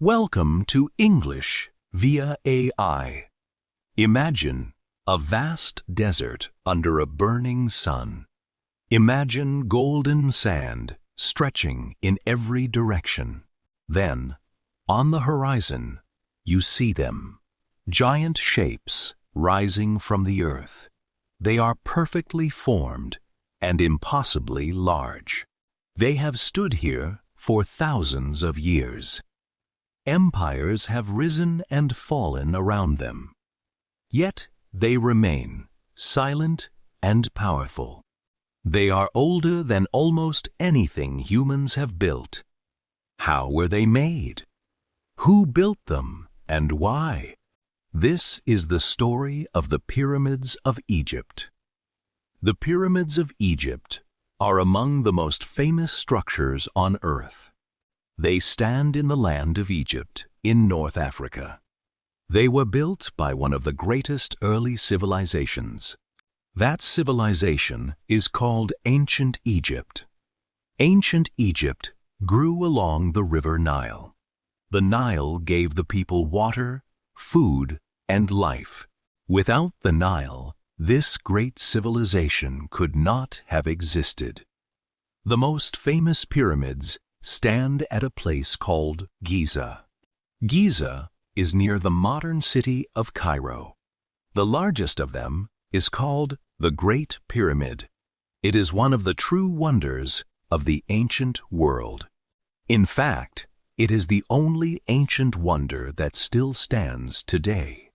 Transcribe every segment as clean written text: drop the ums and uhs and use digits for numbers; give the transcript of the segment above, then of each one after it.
Welcome to English via AI. Imagine a vast desert under a burning sun. Imagine golden sand stretching in every direction. Then, on the horizon, you see them, giant shapes rising from the earth. They are perfectly formed and impossibly large. They have stood here for thousands of years. Empires have risen and fallen around them. Yet they remain silent and powerful. They are older than almost anything humans have built. How were they made? Who built them and why? This is the story of the Pyramids of Egypt. The Pyramids of Egypt are among the most famous structures on Earth. They stand in the land of Egypt, in North Africa. They were built by one of the greatest early civilizations. That civilization is called Ancient Egypt. Ancient Egypt grew along the river Nile. The Nile gave the people water, food, and life. Without the Nile, this great civilization could not have existed. The most famous pyramids stand at a place called Giza. Giza is near the modern city of Cairo. The largest of them is called the Great Pyramid. It is one of the true wonders of the ancient world. In fact, it is the only ancient wonder that still stands today.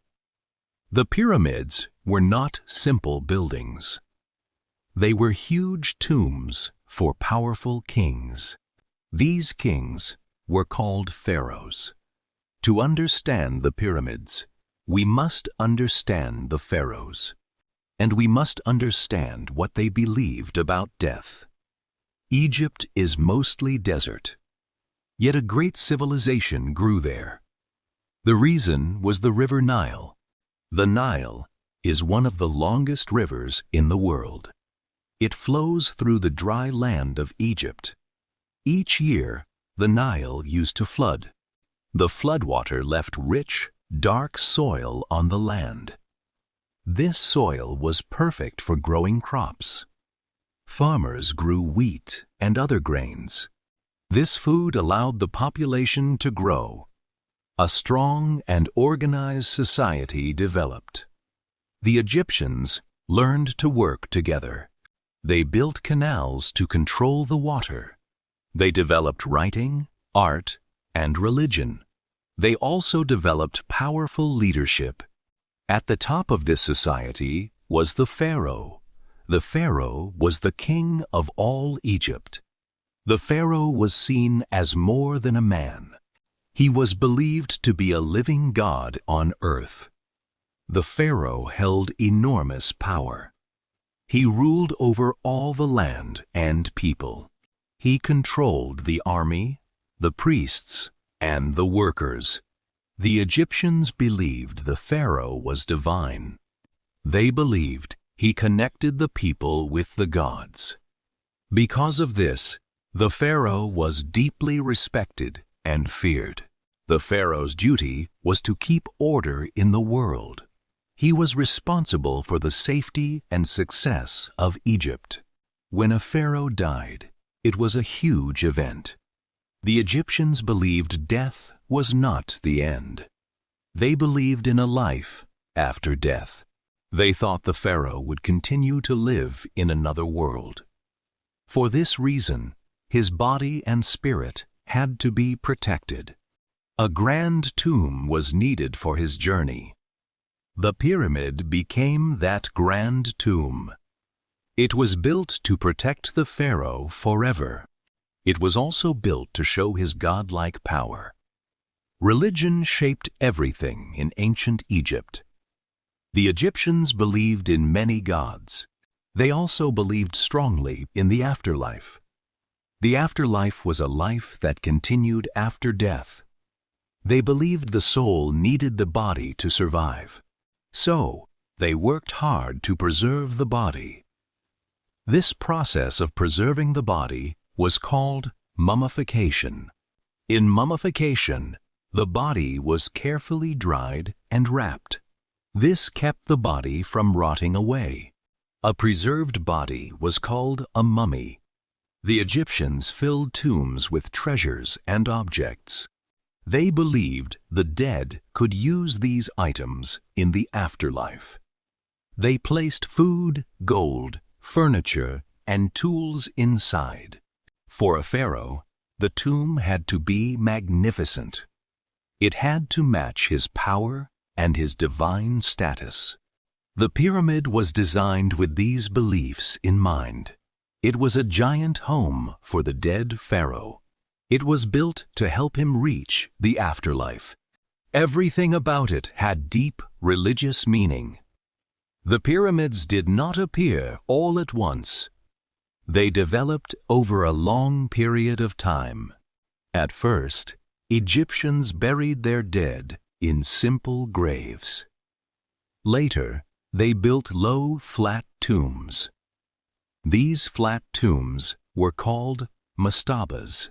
The pyramids were not simple buildings. They were huge tombs for powerful kings. These kings were called pharaohs. To understand the pyramids, we must understand the pharaohs, and we must understand what they believed about death. Egypt is mostly desert, yet a great civilization grew there. The reason was the river Nile. The Nile is one of the longest rivers in the world. It flows through the dry land of Egypt. Each year, the Nile used to flood. The floodwater left rich, dark soil on the land. This soil was perfect for growing crops. Farmers grew wheat and other grains. This food allowed the population to grow. A strong and organized society developed. The Egyptians learned to work together. They built canals to control the water. They developed writing, art, and religion. They also developed powerful leadership. At the top of this society was the pharaoh. The pharaoh was the king of all Egypt. The pharaoh was seen as more than a man. He was believed to be a living god on earth. The pharaoh held enormous power. He ruled over all the land and people. He controlled the army, the priests, and the workers. The Egyptians believed the pharaoh was divine. They believed he connected the people with the gods. Because of this, the pharaoh was deeply respected and feared. The pharaoh's duty was to keep order in the world. He was responsible for the safety and success of Egypt. When a pharaoh died, it was a huge event. The Egyptians believed death was not the end. They believed in a life after death. They thought the pharaoh would continue to live in another world. For this reason, his body and spirit had to be protected. A grand tomb was needed for his journey. The pyramid became that grand tomb. It was built to protect the pharaoh forever. It was also built to show his godlike power. Religion shaped everything in ancient Egypt. The Egyptians believed in many gods. They also believed strongly in the afterlife. The afterlife was a life that continued after death. They believed the soul needed the body to survive. So, they worked hard to preserve the body. This process of preserving the body was called mummification. In mummification, The body was carefully dried and wrapped. This kept the body from rotting away. A preserved body was called a mummy. The Egyptians filled tombs with treasures and objects. They believed the dead could use these items in the afterlife. They placed food, gold, furniture, and tools inside. For a pharaoh, the tomb had to be magnificent. It had to match his power and his divine status. The pyramid was designed with these beliefs in mind. It was a giant home for the dead pharaoh. It was built to help him reach the afterlife. Everything about it had deep religious meaning. The pyramids did not appear all at once. They developed over a long period of time. At first, Egyptians buried their dead in simple graves. Later, they built low, flat tombs. These flat tombs were called mastabas.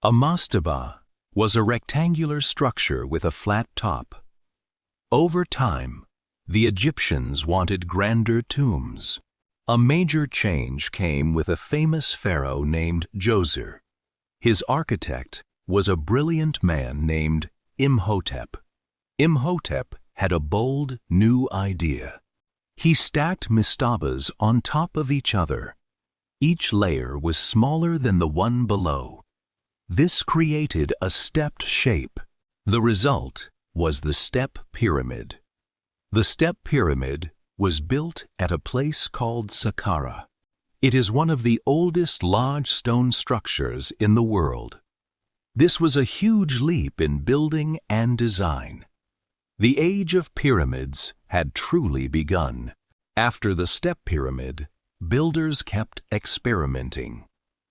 A mastaba was a rectangular structure with a flat top. Over time, the Egyptians wanted grander tombs. A major change came with a famous pharaoh named Djoser. His architect was a brilliant man named Imhotep. Imhotep had a bold, new idea. He stacked mastabas on top of each other. Each layer was smaller than the one below. This created a stepped shape. The result was the step pyramid. The step pyramid was built at a place called Saqqara. It is one of the oldest large stone structures in the world. This was a huge leap in building and design. The age of pyramids had truly begun. After the step pyramid, builders kept experimenting.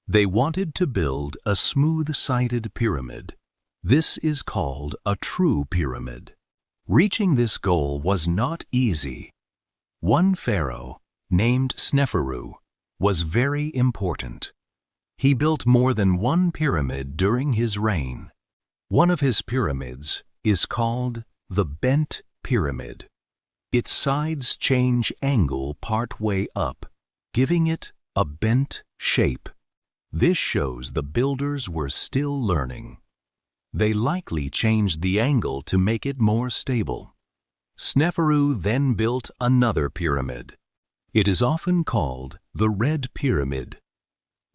They wanted to build a smooth-sided pyramid. This is called a true pyramid. Reaching this goal was not easy. One pharaoh, named Sneferu, was very important. He built more than one pyramid during his reign. One of his pyramids is called the bent pyramid. Its sides change angle part way up, giving it a bent shape. This shows the builders were still learning. They likely changed the angle to make it more stable. Sneferu then built another pyramid. It is often called the Red Pyramid.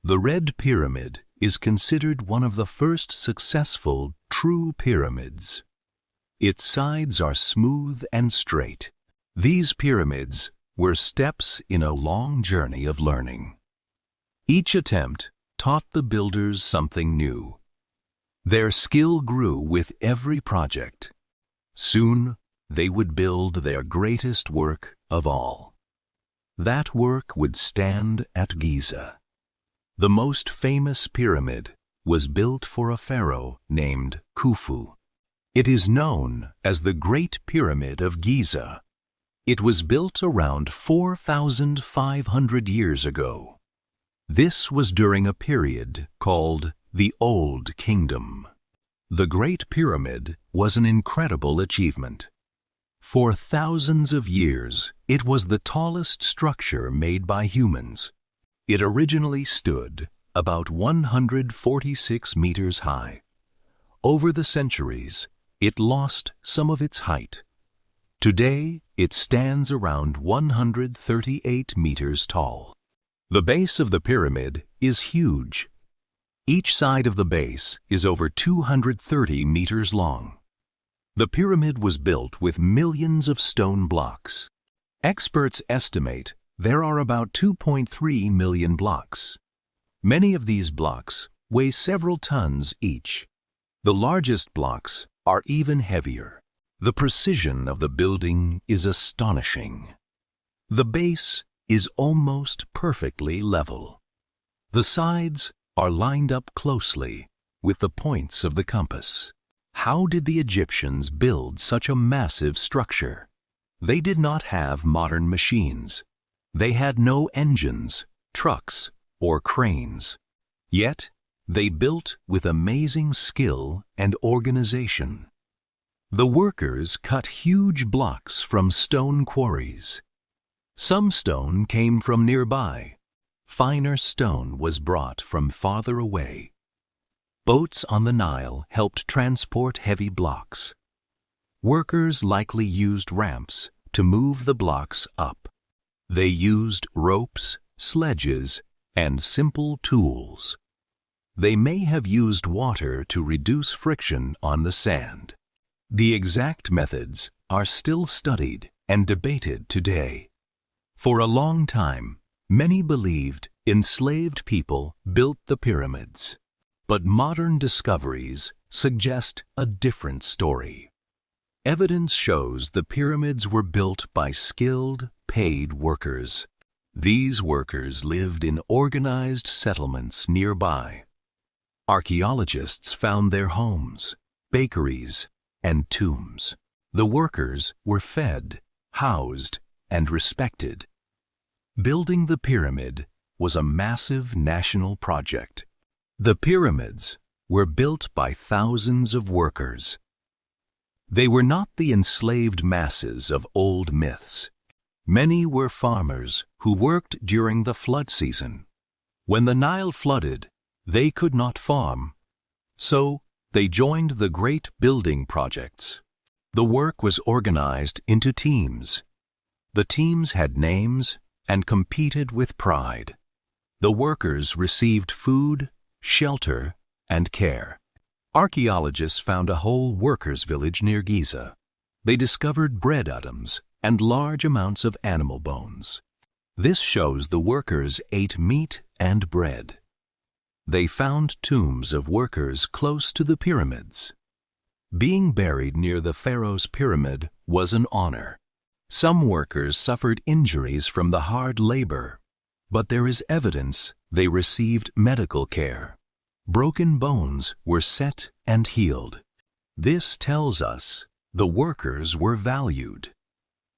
The Red Pyramid is considered one of the first successful true pyramids. Its sides are smooth and straight. These pyramids were steps in a long journey of learning. Each attempt taught the builders something new. Their skill grew with every project. Soon, they would build their greatest work of all. That work would stand at Giza. The most famous pyramid was built for a pharaoh named Khufu. It is known as the Great Pyramid of Giza. It was built around 4,500 years ago. This was during a period called the Old Kingdom. The Great Pyramid was an incredible achievement. For thousands of years, it was the tallest structure made by humans. It originally stood about 146 meters high. Over the centuries, it lost some of its height. Today, it stands around 138 meters tall. The base of the pyramid is huge. Each side of the base is over 230 meters long. The pyramid was built with millions of stone blocks. Experts estimate there are about 2.3 million blocks. Many of these blocks weigh several tons each. The largest blocks are even heavier. The precision of the building is astonishing. The base is almost perfectly level. The sides are lined up closely with the points of the compass. How did the Egyptians build such a massive structure? They did not have modern machines. They had no engines, trucks, or cranes. Yet, they built with amazing skill and organization. The workers cut huge blocks from stone quarries. Some stone came from nearby. Finer stone was brought from farther away. Boats on the Nile helped transport heavy blocks. Workers likely used ramps to move the blocks up. They used ropes, sledges, and simple tools. They may have used water to reduce friction on the sand. The exact methods are still studied and debated today. For a long time, many believed enslaved people built the pyramids. But modern discoveries suggest a different story. Evidence shows the pyramids were built by skilled, paid workers. These workers lived in organized settlements nearby. Archaeologists found their homes, bakeries, and tombs. The workers were fed, housed, and respected. Building the pyramid was a massive national project. The pyramids were built by thousands of workers. They were not the enslaved masses of old myths. Many were farmers who worked during the flood season. When the Nile flooded, they could not farm. So they joined the great building projects. The work was organized into teams. The teams had names and competed with pride. The workers received food, shelter, and care. Archaeologists found a whole workers' village near Giza. They discovered bread items and large amounts of animal bones. This shows the workers ate meat and bread. They found tombs of workers close to the pyramids. Being buried near the pharaoh's pyramid was an honor. Some workers suffered injuries from the hard labor, but there is evidence they received medical care. Broken bones were set and healed. This tells us the workers were valued.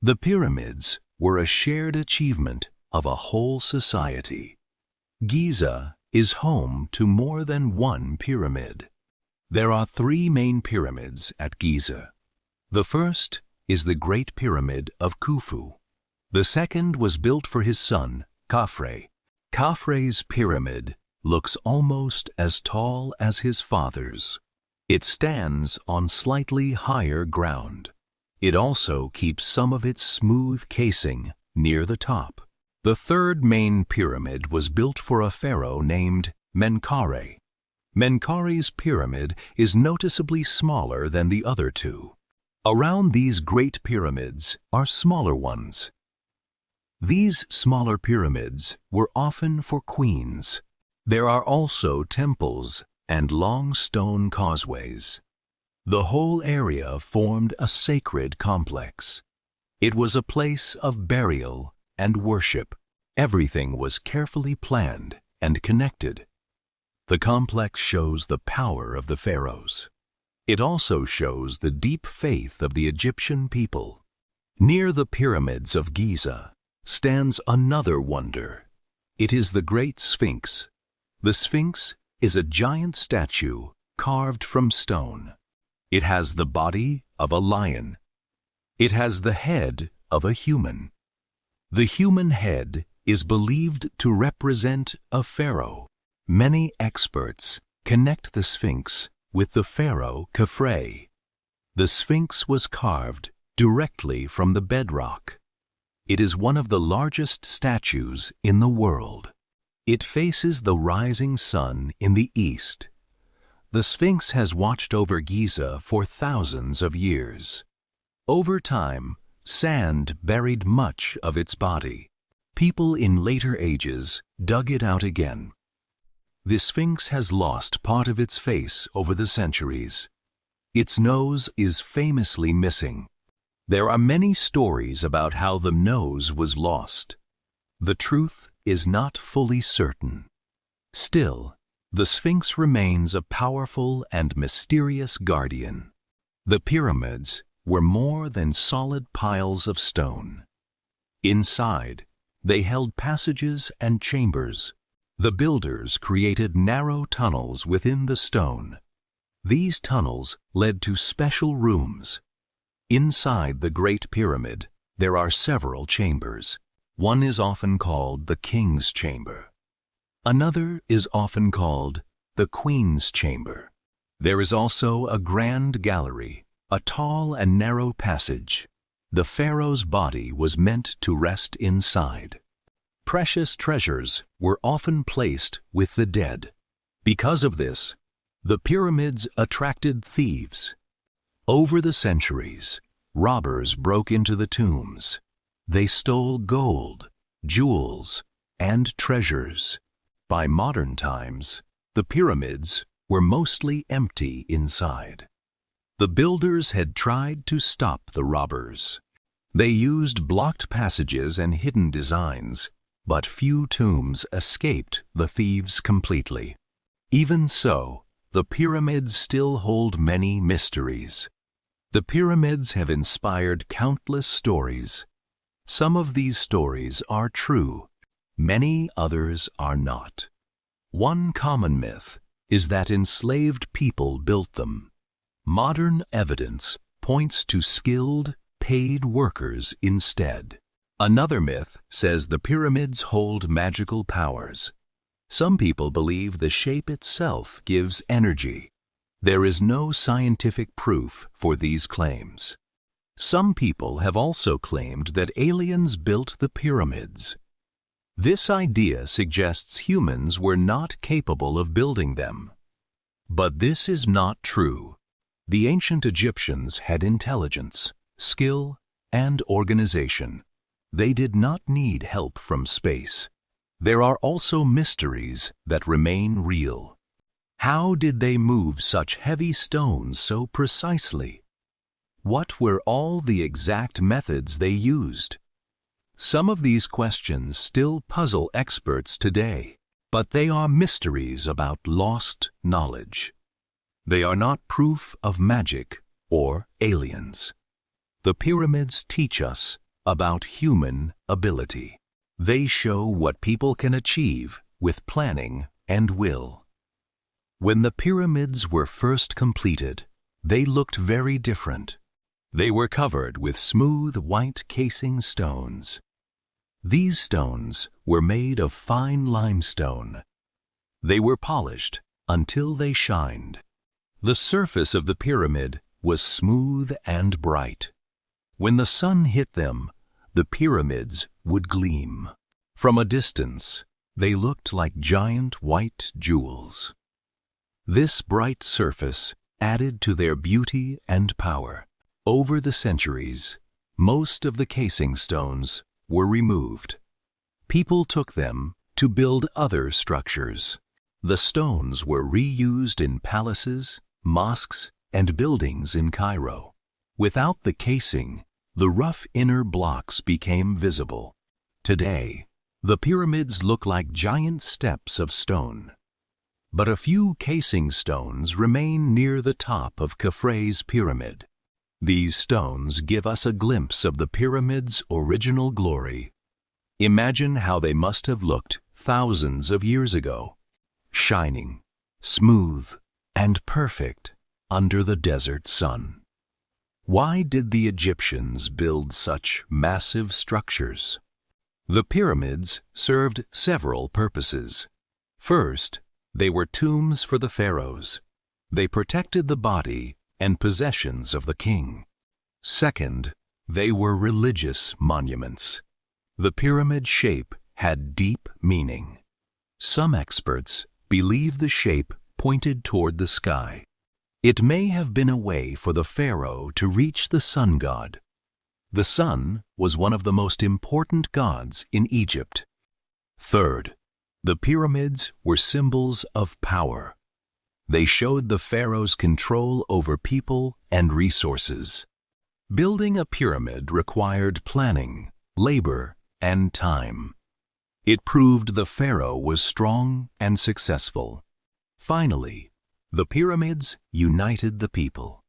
The pyramids were a shared achievement of a whole society. Giza is home to more than one pyramid. There are 3 main pyramids at Giza. The first is the Great Pyramid of Khufu. The second was built for his son, Khafre. Khafre's pyramid looks almost as tall as his father's. It stands on slightly higher ground. It also keeps some of its smooth casing near the top. The third main pyramid was built for a pharaoh named Menkaure. Menkaure's pyramid is noticeably smaller than the other 2. Around these great pyramids are smaller ones. These smaller pyramids were often for queens. There are also temples and long stone causeways. The whole area formed a sacred complex. It was a place of burial and worship. Everything was carefully planned and connected. The complex shows the power of the pharaohs. It also shows the deep faith of the Egyptian people. Near the pyramids of Giza stands another wonder. It is the Great Sphinx. The Sphinx is a giant statue carved from stone. It has the body of a lion. It has the head of a human. The human head is believed to represent a pharaoh. Many experts connect the Sphinx with the pharaoh Khafre. The Sphinx was carved directly from the bedrock. It is one of the largest statues in the world. It faces the rising sun in the east. The Sphinx has watched over Giza for thousands of years. Over time, sand buried much of its body. People in later ages dug it out again. The Sphinx has lost part of its face over the centuries. Its nose is famously missing. There are many stories about how the nose was lost. The truth is not fully certain. Still, the Sphinx remains a powerful and mysterious guardian. The pyramids were more than solid piles of stone. Inside, they held passages and chambers. The builders created narrow tunnels within the stone. These tunnels led to special rooms. Inside the Great Pyramid, there are several chambers. One is often called the King's Chamber. Another is often called the Queen's Chamber. There is also a grand gallery, a tall and narrow passage. The pharaoh's body was meant to rest inside. Precious treasures were often placed with the dead. Because of this, the pyramids attracted thieves. Over the centuries, robbers broke into the tombs. They stole gold, jewels, and treasures. By modern times, the pyramids were mostly empty inside. The builders had tried to stop the robbers. They used blocked passages and hidden designs, but few tombs escaped the thieves completely. Even so, the pyramids still hold many mysteries. The pyramids have inspired countless stories. Some of these stories are true, many others are not. One common myth is that enslaved people built them. Modern evidence points to skilled, paid workers instead. Another myth says the pyramids hold magical powers. Some people believe the shape itself gives energy. There is no scientific proof for these claims. Some people have also claimed that aliens built the pyramids. This idea suggests humans were not capable of building them. But this is not true. The ancient Egyptians had intelligence, skill, and organization. They did not need help from space. There are also mysteries that remain real. How did they move such heavy stones so precisely? What were all the exact methods they used? Some of these questions still puzzle experts today, but they are mysteries about lost knowledge. They are not proof of magic or aliens. The pyramids teach us about human ability. They show what people can achieve with planning and will. When the pyramids were first completed, they looked very different. They were covered with smooth white casing stones. These stones were made of fine limestone. They were polished until they shined. The surface of the pyramid was smooth and bright. When the sun hit them, the pyramids would gleam. From a distance, they looked like giant white jewels. This bright surface added to their beauty and power. Over the centuries, most of the casing stones were removed. People took them to build other structures. The stones were reused in palaces, mosques, and buildings in Cairo. Without the casing, the rough inner blocks became visible. Today, the pyramids look like giant steps of stone. But a few casing stones remain near the top of Khafre's pyramid. These stones give us a glimpse of the pyramid's original glory. Imagine how they must have looked thousands of years ago, shining, smooth, and perfect under the desert sun. Why did the Egyptians build such massive structures? The pyramids served several purposes. First, they were tombs for the pharaohs. They protected the body and possessions of the king. Second, they were religious monuments. The pyramid shape had deep meaning. Some experts believe the shape pointed toward the sky. It may have been a way for the pharaoh to reach the sun god. The sun was one of the most important gods in Egypt. Third, the pyramids were symbols of power. They showed the pharaoh's control over people and resources. Building a pyramid required planning, labor, and time. It proved the pharaoh was strong and successful. Finally, the pyramids united the people.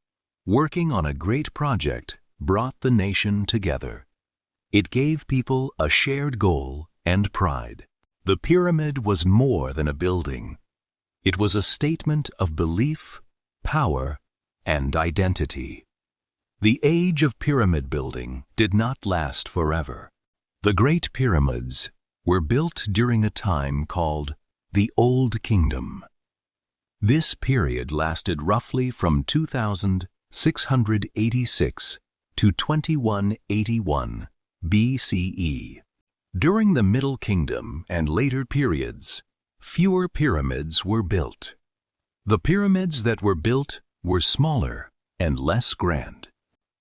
Working on a great project brought the nation together. It gave people a shared goal and pride. The pyramid was more than a building. It was a statement of belief, power, and identity. The age of pyramid building did not last forever. The Great Pyramids were built during a time called the Old Kingdom. This period lasted roughly from 2686 to 2181 BCE. During the Middle Kingdom and later periods, fewer pyramids were built. The pyramids that were built were smaller and less grand.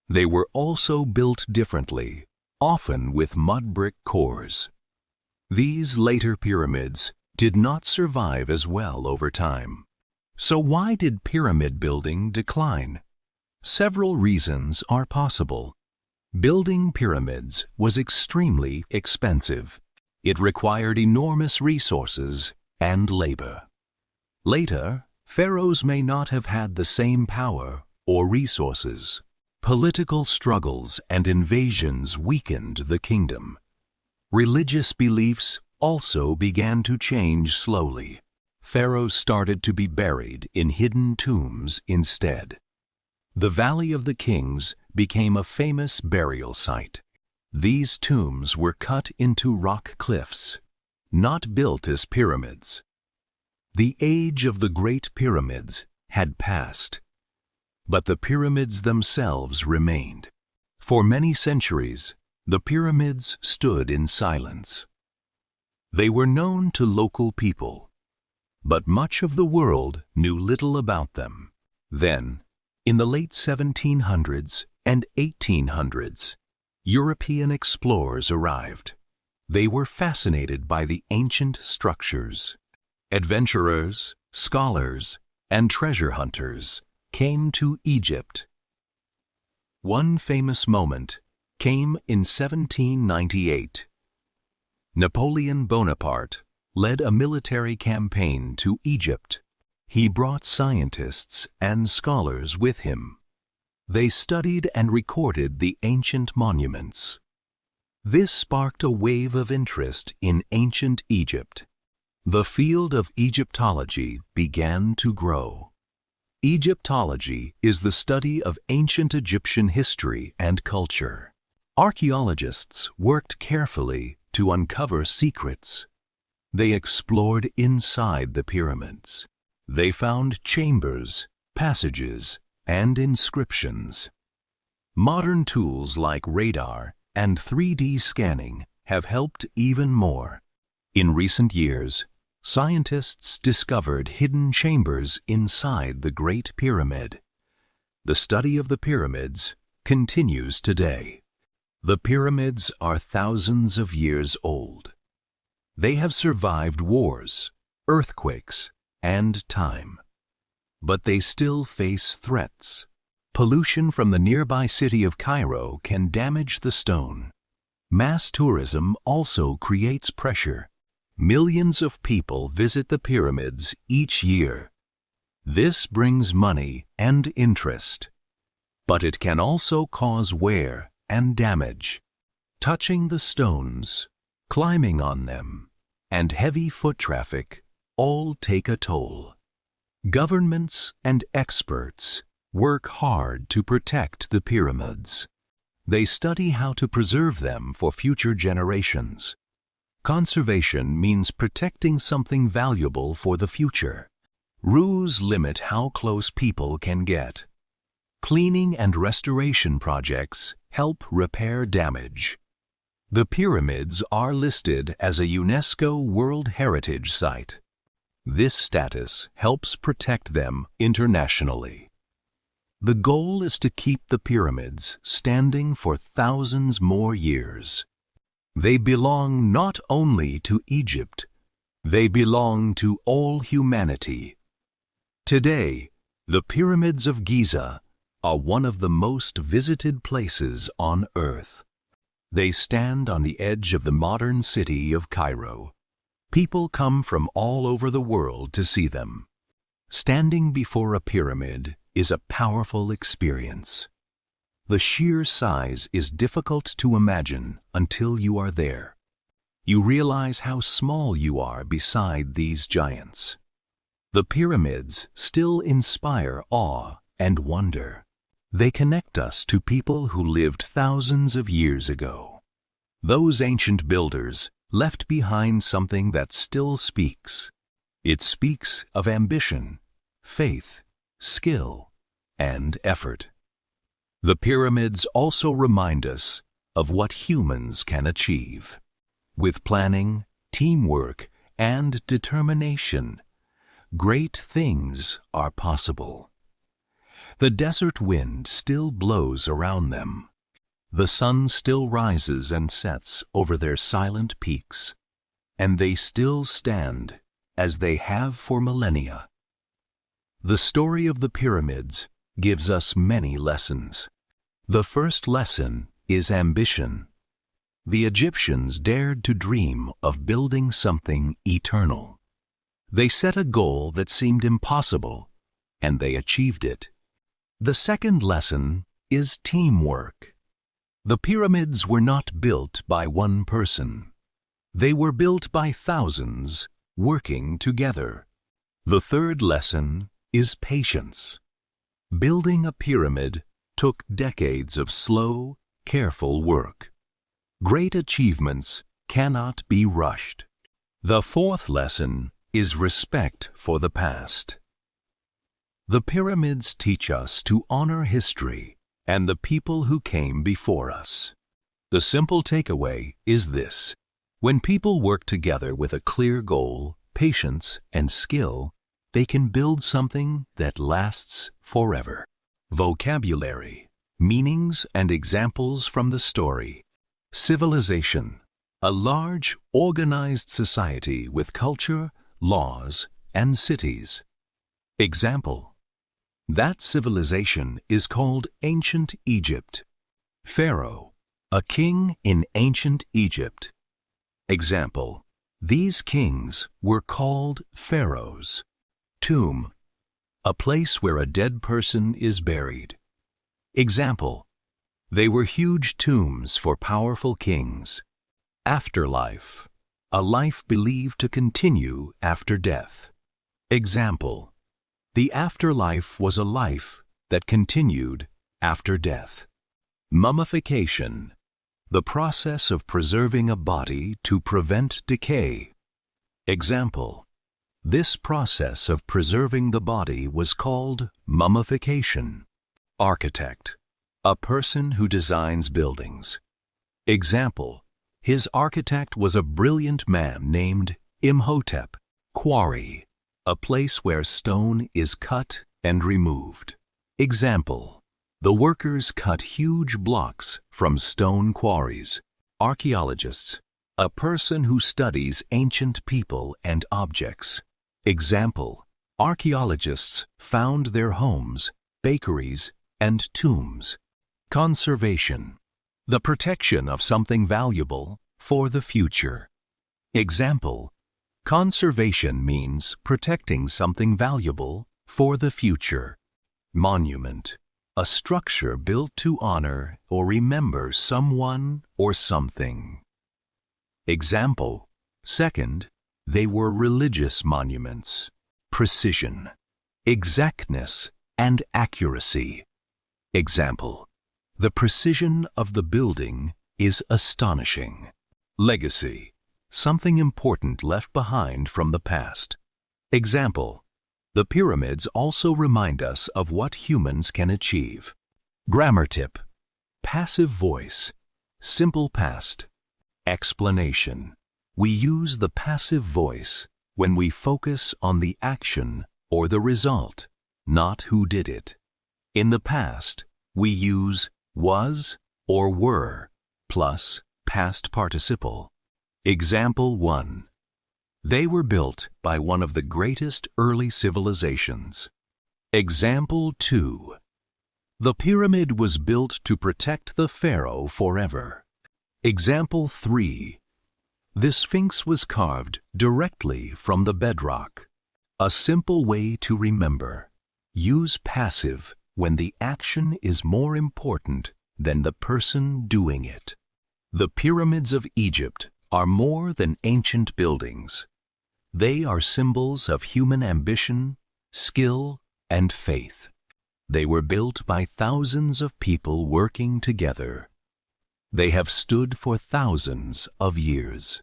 They were also built differently, often with mud brick cores. These later pyramids did not survive as well over time. So why did pyramid building decline? Several reasons are possible. Building pyramids was extremely expensive. It required enormous resources and labor. Later, pharaohs may not have had the same power or resources. Political struggles and invasions weakened the kingdom. Religious beliefs also began to change slowly. Pharaohs started to be buried in hidden tombs instead. The Valley of the Kings became a famous burial site. These tombs were cut into rock cliffs, not built as pyramids. The age of the Great Pyramids had passed, but the pyramids themselves remained. For many centuries, the pyramids stood in silence. They were known to local people, but much of the world knew little about them. Then, in the late 1700s and 1800s, European explorers arrived. They were fascinated by the ancient structures. Adventurers, scholars, and treasure hunters came to Egypt. One famous moment came in 1798. Napoleon Bonaparte led a military campaign to Egypt. He brought scientists and scholars with him. They studied and recorded the ancient monuments. This sparked a wave of interest in ancient Egypt. The field of Egyptology began to grow. Egyptology is the study of ancient Egyptian history and culture. Archaeologists worked carefully to uncover secrets. They explored inside the pyramids. They found chambers, passages, and inscriptions. Modern tools like radar and 3D scanning have helped even more. In recent years, scientists discovered hidden chambers inside the Great Pyramid. The study of the pyramids continues today. The pyramids are thousands of years old. They have survived wars, earthquakes, and time. But they still face threats. Pollution from the nearby city of Cairo can damage the stone. Mass tourism also creates pressure. Millions of people visit the pyramids each year. This brings money and interest. But it can also cause wear and damage. Touching the stones, climbing on them, and heavy foot traffic all take a toll. Governments and experts work hard to protect the pyramids. They study how to preserve them for future generations. Conservation means protecting something valuable for the future. Rules limit how close people can get. Cleaning and restoration projects help repair damage. The pyramids are listed as a UNESCO World Heritage Site. This status helps protect them internationally. The goal is to keep the pyramids standing for thousands more years. They belong not only to Egypt, they belong to all humanity. Today, the pyramids of Giza are one of the most visited places on Earth. They stand on the edge of the modern city of Cairo. People come from all over the world to see them. Standing before a pyramid is a powerful experience. The sheer size is difficult to imagine until you are there. You realize how small you are beside these giants. The pyramids still inspire awe and wonder. They connect us to people who lived thousands of years ago. Those ancient builders left behind something that still speaks. It speaks of ambition, faith, skill, and effort. The pyramids also remind us of what humans can achieve. With planning, teamwork, and determination, great things are possible. The desert wind still blows around them. The sun still rises and sets over their silent peaks, and they still stand as they have for millennia. The story of the pyramids gives us many lessons. The first lesson is ambition. The Egyptians dared to dream of building something eternal. They set a goal that seemed impossible, and they achieved it. The second lesson is teamwork. The pyramids were not built by one person. They were built by thousands working together. The third lesson is patience. Building a pyramid took decades of slow, careful work. Great achievements cannot be rushed. The fourth lesson is respect for the past. The pyramids teach us to honor history and the people who came before us. The simple takeaway is this: when people work together with a clear goal, patience, and skill, they can build something that lasts forever. Vocabulary, meanings and examples from the story. Civilization, a large, organized society with culture, laws, and cities. Example: that civilization is called Ancient Egypt. Pharaoh, a king in ancient Egypt. Example: these kings were called pharaohs. Tomb, a place where a dead person is buried. Example: they were huge tombs for powerful kings. Afterlife, a life believed to continue after death. Example: the afterlife was a life that continued after death. Mummification, the process of preserving a body to prevent decay. Example: this process of preserving the body was called mummification. Architect, a person who designs buildings. Example: his architect was a brilliant man named Imhotep. Quarry, a place where stone is cut and removed. Example: the workers cut huge blocks from stone quarries. Archaeologists, a person who studies ancient people and objects. Example: archaeologists found their homes, bakeries, and tombs. Conservation, the protection of something valuable for the future. Example: conservation means protecting something valuable for the future. Monument, a structure built to honor or remember someone or something. Example: second, they were religious monuments. Precision, exactness, and accuracy. Example: the precision of the building is astonishing. Legacy, something important left behind from the past. Example: the pyramids also remind us of what humans can achieve. Grammar tip: passive voice, simple past. Explanation: we use the passive voice when we focus on the action or the result, not who did it. In the past, we use was or were plus past participle. Example 1. They were built by one of the greatest early civilizations. Example 2. The pyramid was built to protect the pharaoh forever. Example 3. The Sphinx was carved directly from the bedrock. A simple way to remember: use passive when the action is more important than the person doing it. The pyramids of Egypt are more than ancient buildings. They are symbols of human ambition, skill, and faith. They were built by thousands of people working together. They have stood for thousands of years.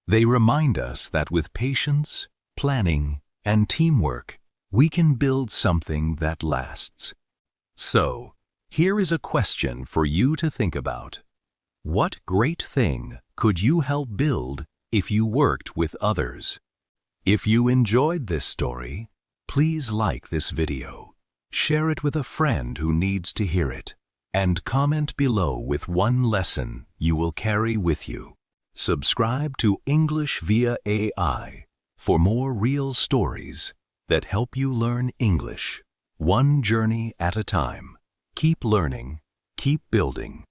They remind us that with patience, planning, and teamwork, we can build something that lasts. So, here is a question for you to think about. What great thing could you help build if you worked with others? If you enjoyed this story, please like this video, share it with a friend who needs to hear it, and comment below with one lesson you will carry with you. Subscribe to English via AI for more real stories that help you learn English, one journey at a time. Keep learning, keep building.